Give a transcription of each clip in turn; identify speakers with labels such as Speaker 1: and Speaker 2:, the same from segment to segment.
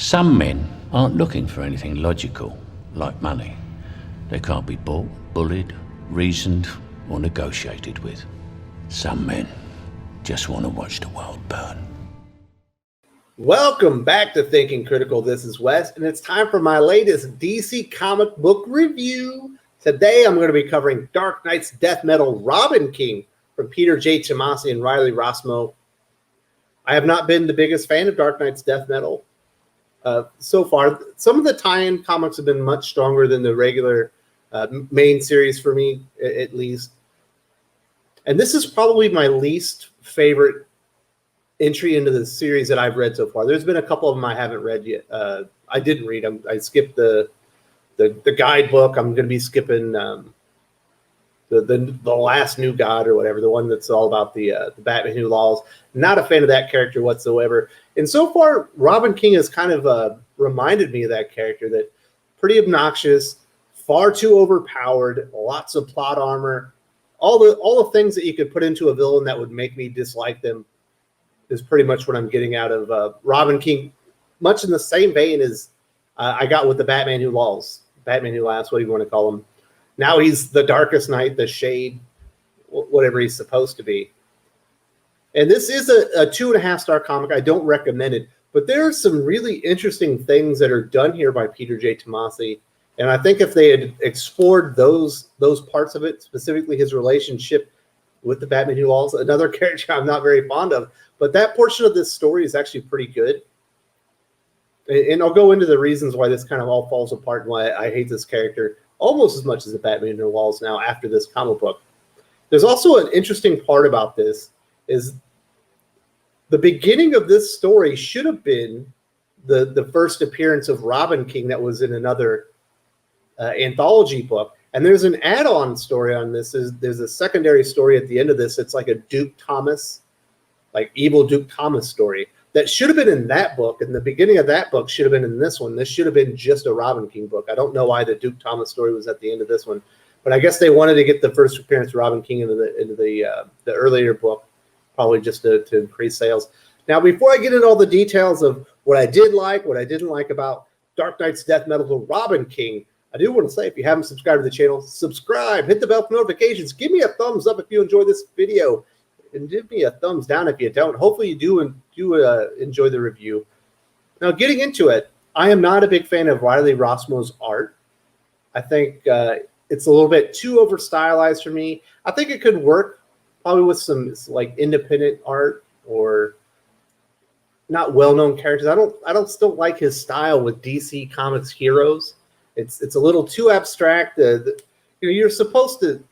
Speaker 1: Some men aren't looking for anything logical, like money. They can't be bought, bullied, reasoned, or negotiated with. Some men just want to watch the world burn.
Speaker 2: Welcome back to Thinking Critical. This is Wes, and it's time for my latest DC comic book review. Today, I'm going to be covering Dark Knight's death metal Robin King from Peter J. Tomasi and Riley Rossmo. I have not been the biggest fan of Dark Knight's death metal so far. Some of the tie-in comics have been much stronger than the regular main series for me, at least. And this is probably my least favorite entry into the series that I've read so far. There's been a couple of them I haven't read yet. I didn't read them. I skipped the guidebook. I'm going to be skipping the last New God or whatever, the one that's all about the Batman Who Loves. Not a fan of that character whatsoever. And so far, Robin King has kind of reminded me of that character. That pretty obnoxious, far too overpowered, lots of plot armor, all the things that you could put into a villain that would make me dislike them is pretty much what I'm getting out of Robin King. Much in the same vein as I got with the Batman Who Loves, Batman Who Laughs, what do you want to call him? Now he's the Darkest Knight, the Shade, whatever he's supposed to be. And this is a 2.5-star comic. I don't recommend it, but there are some really interesting things that are done here by Peter J. Tomasi. And I think if they had explored those parts of it, specifically his relationship with the Batman Who Loves, another character I'm not very fond of, but that portion of this story is actually pretty good. And I'll go into the reasons why this kind of all falls apart and why I hate this character almost as much as the Batman Who Loves now after this comic book. There's also an interesting part about this is the beginning of this story should have been the first appearance of Robin King that was in another anthology book. And there's an add-on story on this. There's a secondary story at the end of this. It's like a Duke Thomas, like evil Duke Thomas story that should have been in that book. And the beginning of that book should have been in this one. This should have been just a Robin King book. I don't know why the Duke Thomas story was at the end of this one, but I guess they wanted to get the first appearance of Robin King into the earlier book, probably just to increase sales. Now, before I get into all the details of what I did like, what I didn't like about Dark Knight's death metal Robin King, I do want to say, if you haven't subscribed to the channel, subscribe, hit the bell for notifications, give me a thumbs up if you enjoy this video, and give me a thumbs down if you don't. Hopefully you do enjoy the review. Now, getting into it, I am not a big fan of Riley Rossmo's art. I think it's a little bit too over-stylized for me. I think it could work probably with some like independent art or not well-known characters. I don't still like his style with DC Comics heroes. It's a little too abstract. You're supposed to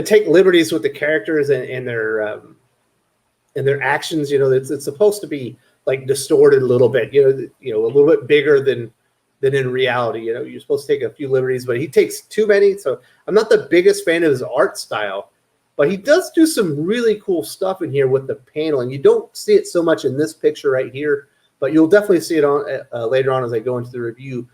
Speaker 2: take liberties with the characters and their actions. It's supposed to be like distorted a little bit. A little bit bigger than in reality. You're supposed to take a few liberties, but he takes too many. So I'm not the biggest fan of his art style, but he does do some really cool stuff in here with the paneling. You don't see it so much in this picture right here, but you'll definitely see it on later on as I go into the review.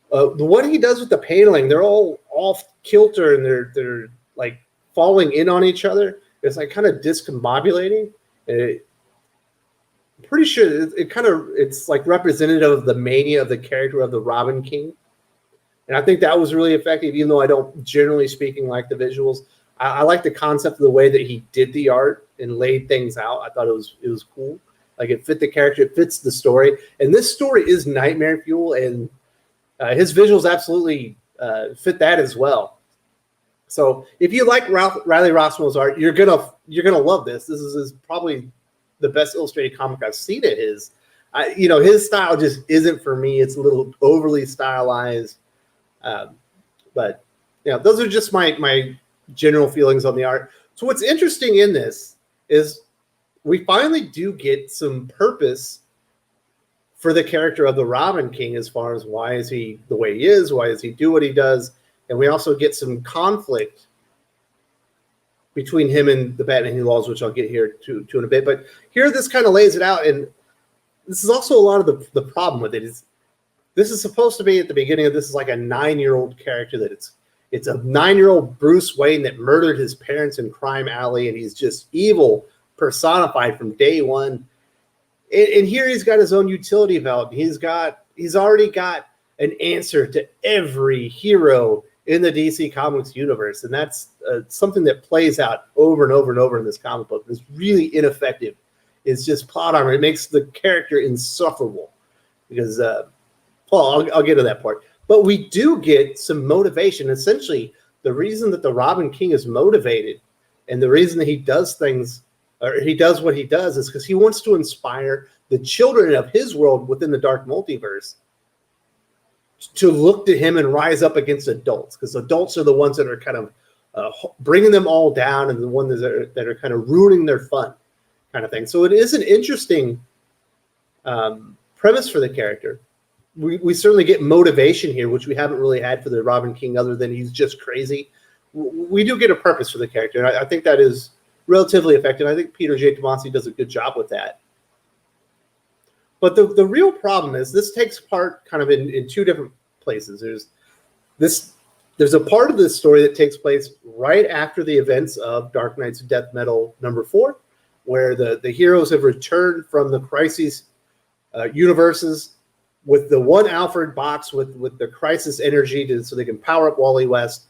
Speaker 2: What he does with the paneling, they're all off kilter and they're like falling in on each other. It's like kind of discombobulating. I'm pretty sure it's like representative of the mania of the character of the Robin King. And I think that was really effective, even though I don't, generally speaking, like the visuals. I like the concept of the way that he did the art and laid things out. I thought it was cool. Like it fit the character, it fits the story. And this story is nightmare fuel, and his visuals absolutely fit that as well. So if you like Riley Rossmo's art, you're gonna love this. This is probably the best illustrated comic I've seen of his. His style just isn't for me. It's a little overly stylized, but those are just my general feelings on the art. So what's interesting in this is we finally do get some purpose for the character of the Robin King, as far as why is he the way he is, why does he do what he does, and we also get some conflict between him and the Batman Who Loves, which I'll get here to in a bit. But here, this kind of lays it out, and this is also a lot of the problem with it. This is supposed to be at the beginning of this is like a 9-year-old character that it's a 9-year-old Bruce Wayne that murdered his parents in Crime Alley, and he's just evil personified from day one. And here he's got his own utility belt. He's already got an answer to every hero in the DC Comics universe, and that's something that plays out over and over and over in this comic book. It's really ineffective. It's just plot armor. It makes the character insufferable because, I'll get to that part. But we do get some motivation. Essentially, the reason that the Robin King is motivated and the reason that he does things, or he does what he does, is because he wants to inspire the children of his world within the Dark Multiverse to look to him and rise up against adults, because adults are the ones that are kind of bringing them all down and the ones that are kind of ruining their fun kind of thing. So it is an interesting premise for the character. We certainly get motivation here, which we haven't really had for the Robin King other than he's just crazy. We do get a purpose for the character, and I think that is relatively effective. I think Peter J. Tomasi does a good job with that. But the real problem is this takes part kind of in two different places. There's a part of this story that takes place right after the events of Dark Knight's Death Metal #4, where the heroes have returned from the Crisis universes with the one Alfred box with the Crisis energy so they can power up Wally West.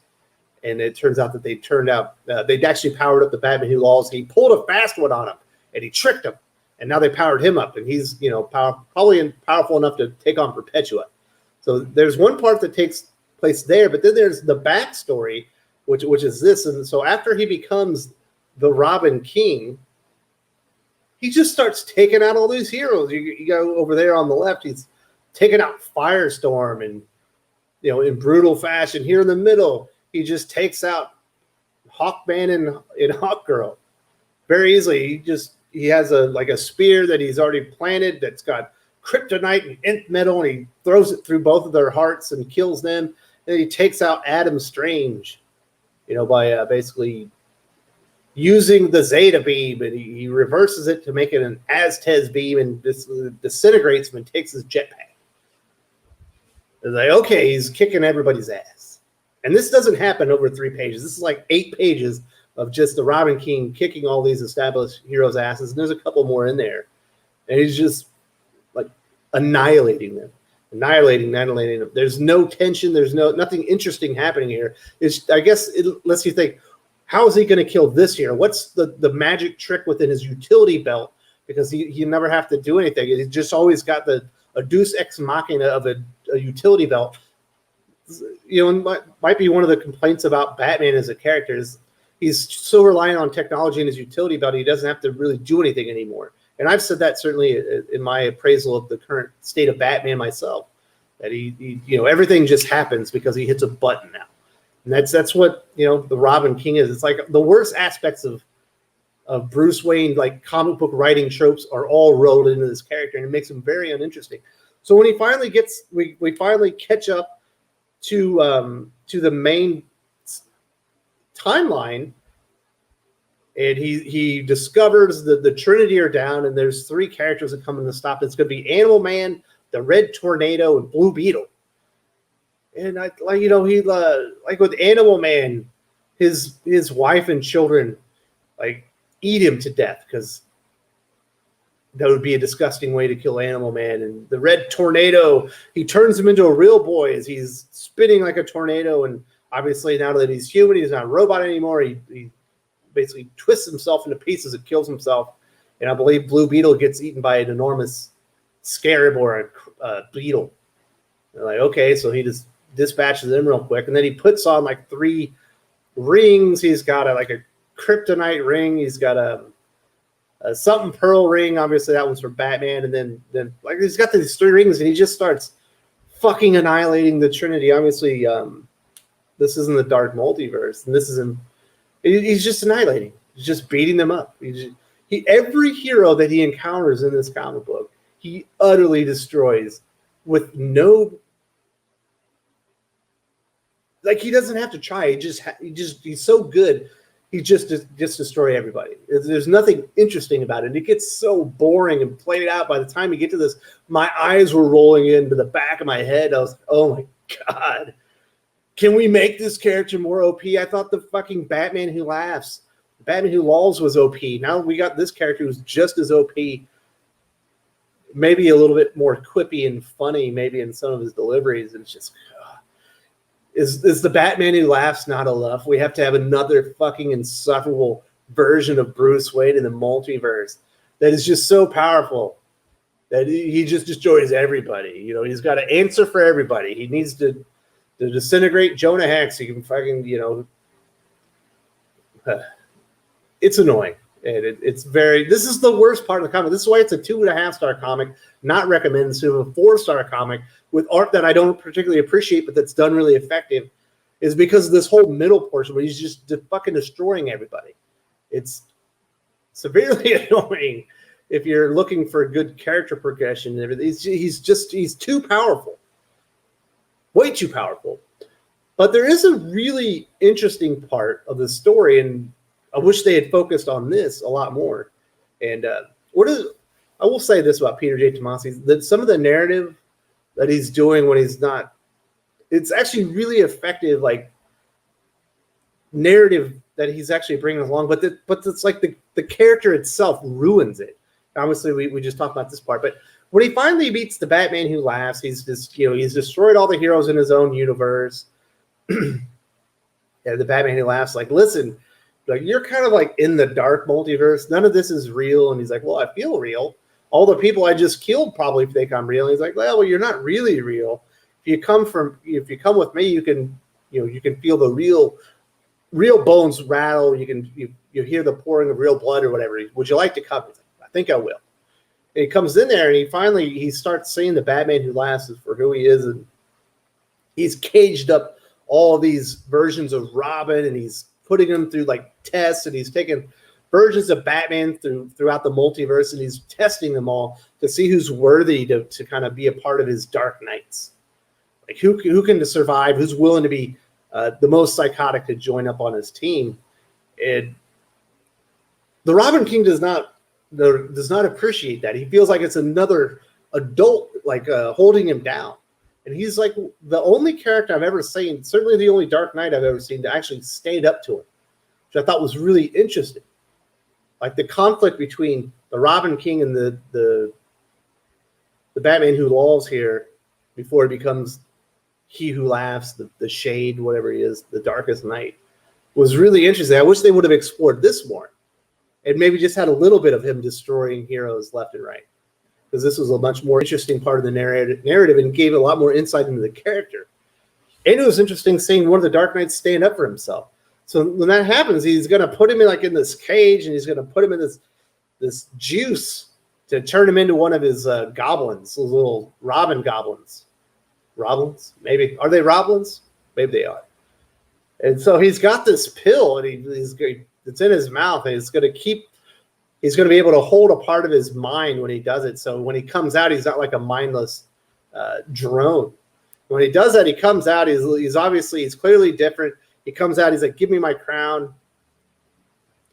Speaker 2: And it turns out that they'd actually powered up the Batman Who Lost. He pulled a fast one on him, and he tricked him. And now they powered him up, and he's probably powerful enough to take on Perpetua. So there's one part that takes place there, but then there's the backstory, which is this. And so after he becomes the Robin King, he just starts taking out all these heroes. You go over there on the left, he's taking out Firestorm, and in brutal fashion. Here in the middle, he just takes out Hawkman and Hawkgirl very easily. He has a spear that he's already planted that's got kryptonite and nth metal, and he throws it through both of their hearts and kills them. And he takes out Adam Strange, by basically using the Zeta beam, and he reverses it to make it an Aztez beam, and disintegrates him and takes his jetpack. It's like, okay, he's kicking everybody's ass. And this doesn't happen over 3 pages. This is like 8 pages of just the Robin King kicking all these established heroes' asses. And there's a couple more in there. And he's just like annihilating them. Annihilating them. There's no tension. There's nothing interesting happening here. I guess it lets you think, how is he going to kill this hero? What's the magic trick within his utility belt? Because he never have to do anything. He's just always got a deus ex machina of a utility belt. And might be one of the complaints about Batman as a character is he's so reliant on technology in his utility belt, he doesn't have to really do anything anymore. And I've said that certainly in my appraisal of the current state of Batman myself, that he everything just happens because he hits a button now. And that's what, the Robin King is. It's like the worst aspects of Bruce Wayne, like comic book writing tropes, are all rolled into this character, and it makes him very uninteresting. So when he finally we finally catch up to the main timeline, and he discovers that the Trinity are down, and there's 3 characters that come in to stop. It's going to be Animal Man, the Red Tornado, and Blue Beetle. And he like with Animal Man, his wife and children eat him to death, because that would be a disgusting way to kill Animal Man. And the Red Tornado, he turns him into a real boy as he's spinning like a tornado. And obviously now that he's human, he's not a robot anymore. He basically twists himself into pieces and kills himself. And I believe Blue Beetle gets eaten by an enormous scarab or a beetle. They're like, okay, so he just dispatches them real quick. And then he puts on 3 rings. He's got a kryptonite ring. He's got a something pearl ring. Obviously that one's for Batman. And then he's got these 3 rings, and he just starts fucking annihilating the Trinity. Obviously this isn't the Dark Multiverse, and he's just annihilating. He's just beating them up. Every hero that he encounters in this comic book, he utterly destroys with no, he doesn't have to try. He's so good. He just destroy everybody. There's nothing interesting about it. It gets so boring and played out. By the time you get to this, my eyes were rolling into the back of my head. I was like, oh my God. Can we make this character more OP? I thought the fucking Batman Who Laughs, Batman Who Lolls was OP. Now we got this character who's just as OP. maybe a little bit more quippy and funny, maybe in some of his deliveries. And it's just, is the Batman Who Laughs not enough? We have to have another fucking insufferable version of Bruce Wayne in the multiverse that is just so powerful that he just destroys everybody. You know, he's got to answer for everybody. He needs to disintegrate Jonah Hex. He can fucking, you know, it's annoying. And it's very, this is the worst part of the comic. This is why it's a 2.5-star comic, not recommended, to a 4-star comic with art that I don't particularly appreciate, but that's done really effective, is because of this whole middle portion where he's just fucking destroying everybody. It's severely annoying if you're looking for good character progression and everything. He's too powerful. Way too powerful. But there is a really interesting part of the story, and I wish they had focused on this a lot more. And I will say this about Peter J. Tomasi, that some of the narrative that he's doing when he's not, it's actually really effective, like narrative that he's actually bringing along. But it's like the character itself ruins it. Obviously, we just talked about this part, but when he finally beats the Batman Who Laughs, he's destroyed all the heroes in his own universe. And the Batman Who Laughs, like, listen, like, you're kind of like in the Dark Multiverse. None of this is real. And he's like, well, I feel real. All the people I just killed probably think I'm real. And he's like, well, you're not really real. If you come with me, you can feel the real bones rattle. You hear the pouring of real blood or whatever. Would you like to come? He's like, I think I will. And he comes in there and he starts seeing the Batman Who Laughs for who he is, and he's caged up all these versions of Robin, and he's putting them through like tests, and he's taking versions of Batman throughout the multiverse, and he's testing them all to see who's worthy to kind of be a part of his Dark Knights. Like who can survive, who's willing to be the most psychotic to join up on his team. And the Robin King does not appreciate that. He feels like it's another adult holding him down. And he's like the only character I've ever seen, certainly the only Dark Knight I've ever seen, to actually stand up to him, which I thought was really interesting. Like the conflict between the Robin King and the Batman Who Lolls here before he becomes He Who Laughs, the Shade, whatever he is, the Darkest Night, was really interesting. I wish they would have explored this more and maybe just had a little bit of him destroying heroes left and right, because this was a much more interesting part of the narrative and gave a lot more insight into the character. And it was interesting seeing one of the Dark Knights stand up for himself. So when that happens, he's going to put him in this cage, and he's going to put him in this juice to turn him into one of his goblins, those little Robin goblins. Roblins? Maybe. Are they Roblins? Maybe they are. And so he's got this pill, and it's in his mouth, and he's going to be able to hold a part of his mind when he does it. So when he comes out, he's not like a mindless drone. When he does that, he comes out, he's clearly different. He comes out, he's like, give me my crown.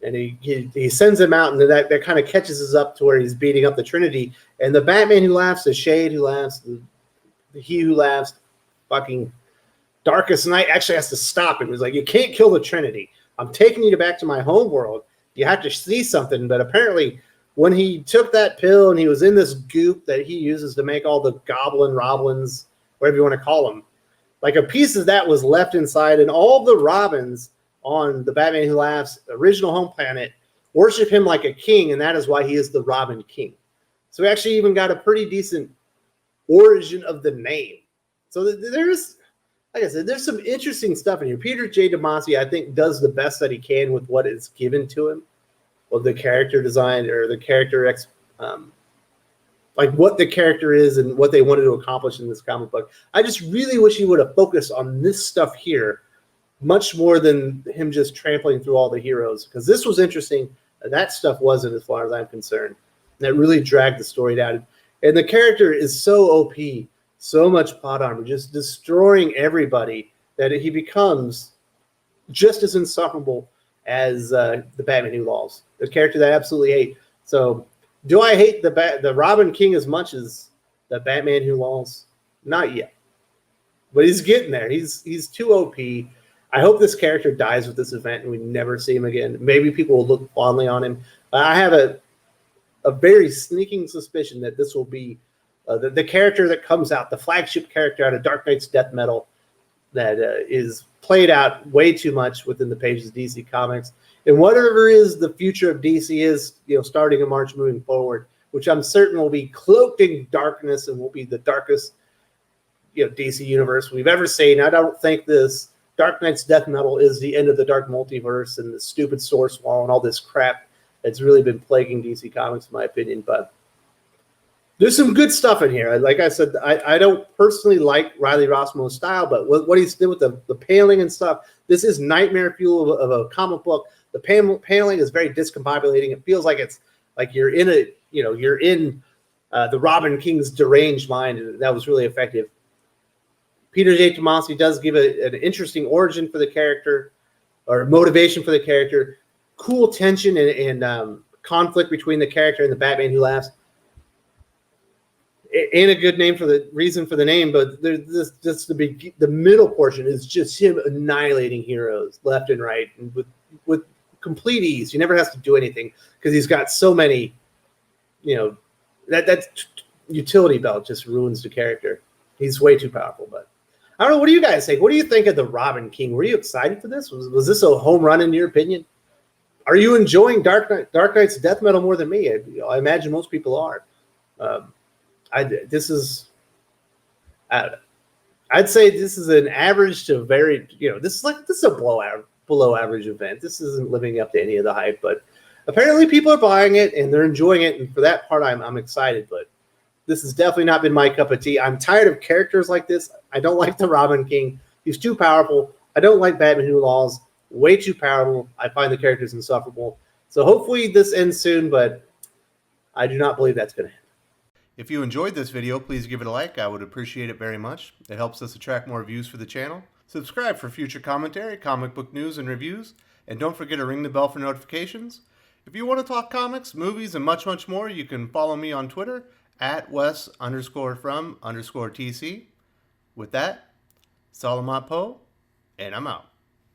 Speaker 2: And he sends him out, and that kind of catches us up to where he's beating up the Trinity. And the Batman Who Laughs, the Shade Who Laughs, the He Who Laughs, fucking Darkest Night actually has to stop him. He's like, you can't kill the Trinity. I'm taking you back to my home world. You have to see something. But apparently when he took that pill and he was in this goop that he uses to make all the Roblins, whatever you want to call them, like a piece of that was left inside, and all the Robins on the Batman Who Laughs original home planet worship him like a king, and that is why he is the Robin King. So we actually even got a pretty decent origin of the name. So there's, like I said, there's some interesting stuff in here. Peter J. Tomasi, I think, does the best that he can with what is given to him, with the character design or the character like what the character is and what they wanted to accomplish in this comic book. I just really wish he would have focused on this stuff here much more than him just trampling through all the heroes, because this was interesting. That stuff wasn't, as far as I'm concerned. That really dragged the story down. And the character is so OP, so much plot armor, just destroying everybody, that he becomes just as insufferable as the Batman Who Lolls, the character that I absolutely hate. So do I hate the Robin King as much as the Batman Who Lolls? Not yet. But he's getting there. He's too OP. I hope this character dies with this event and we never see him again. Maybe people will look fondly on him. I have a very sneaking suspicion that this will be the character that comes out, the flagship character out of Dark Knight's Death Metal that is played out way too much within the pages of DC Comics. And whatever is the future of DC is, starting in March moving forward, which I'm certain will be cloaked in darkness and will be the darkest, DC universe we've ever seen. I don't think this Dark Knight's Death Metal is the end of the Dark Multiverse and the stupid source wall and all this crap that's really been plaguing DC Comics, in my opinion. But there's some good stuff in here. Like I said, I don't personally like Riley Rossmo's style, but what he's did with the paneling and stuff, this is nightmare fuel of a comic book. The paneling is very discombobulating. It feels like it's like you're in the Robin King's deranged mind, and that was really effective. Peter J. Tomasi does give an interesting origin for the character, or motivation for the character. Cool tension and conflict between the character and the Batman Who Laughs. And a good name for the reason for the name, but there's just the middle portion is just him annihilating heroes left and right, and with complete ease. He never has to do anything because he's got so many. That utility belt just ruins the character. He's way too powerful. But I don't know. What do you guys think? What do you think of the Robin King? Were you excited for this? Was this a home run in your opinion? Are you enjoying Dark Knight's Death Metal more than me? I imagine most people are. I'd say this is an average to very, this is a below average event. This isn't living up to any of the hype, but apparently people are buying it and they're enjoying it. And for that part, I'm excited, but this has definitely not been my cup of tea. I'm tired of characters like this. I don't like the Robin King. He's too powerful. I don't like Batman Who Laws. Way too powerful. I find the characters insufferable. So hopefully this ends soon, but I do not believe that's going to happen.
Speaker 3: If you enjoyed this video, please give it a like. I would appreciate it very much. It helps us attract more views for the channel. Subscribe for future commentary, comic book news, and reviews. And don't forget to ring the bell for notifications. If you want to talk comics, movies, and much, much more, you can follow me on Twitter at Wes_from_TC. With that, Salamat Po, and I'm out.